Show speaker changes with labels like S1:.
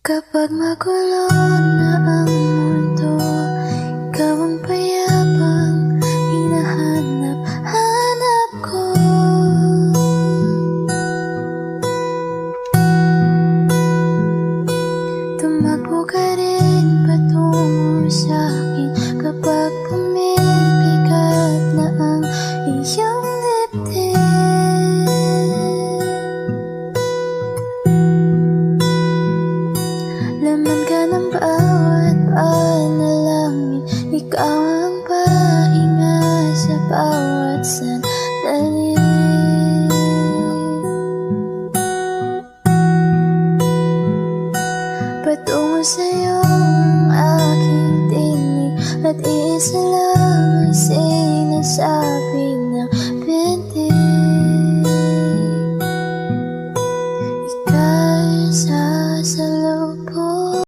S1: Kapag magulo na ang mundo, ikaw ang payapang hinahanap-hanap ko. Tumakbo ka rin patungo sa'kin kapag pumibigat na ang iyong dibdib. Laman ka ng bawat panalangin, ikaw ang pahinga sa bawat sandali. Patungo sa'yo ang aking tinig at isa lang ang sinasabi